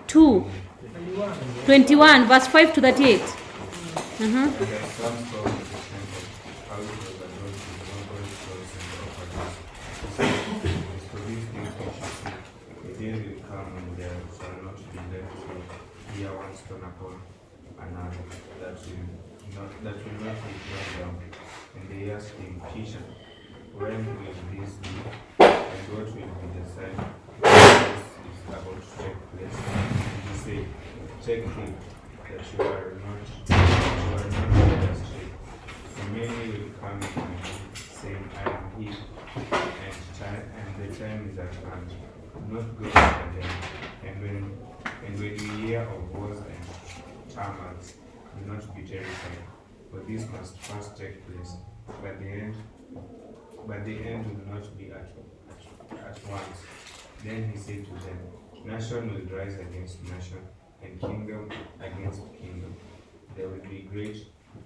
2, 21, verse 5 to 38. And the sun saw the temple, how it was adorned with numberless clothes and offerings. He said, "It is for these things we should see. The days will come when there shall not be left here one stone upon another, that will not be thrown down." And they asked him, "Teacher, when will this be? And what will be the sign that this is about to take place?" And he said, "Take heed that you are not led astray. For many will come to me, saying, I am he, and the time is at hand. Do not go after them. And when you hear of wars and tumults, do not be terrified, for this must first take place, but the end will not be at once." Then he said to them, "Nation will rise against nation, and kingdom against kingdom. There will be great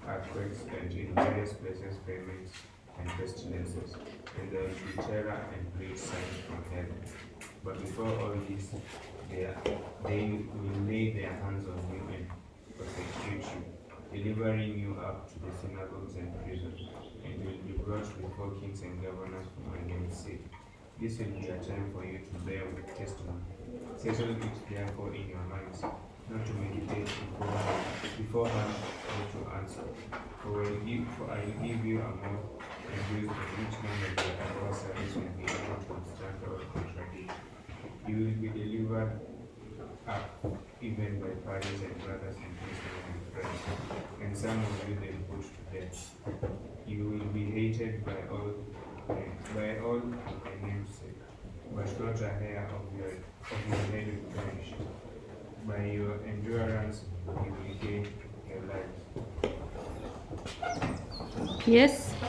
earthquakes, and in various places famines and pestilences, and there will be terror and great signs from heaven. But before all this, they will lay their hands on you and persecute you, delivering you up to the synagogues and prisons, and you will be brought before kings and governors for my name's sake. This will be a time for you to bear testimony. Settle it therefore in your minds, not to meditate beforehand or to answer. For I will give you a mouth and use in which none of your adversaries will be able to withstand or contradict. You will be delivered up even by fathers and brothers and sisters and friends, and some of you they put to death. You will be hated by all for my name's sake, but not a hair of your head will perish. By your endurance you will gain your lives." Yes.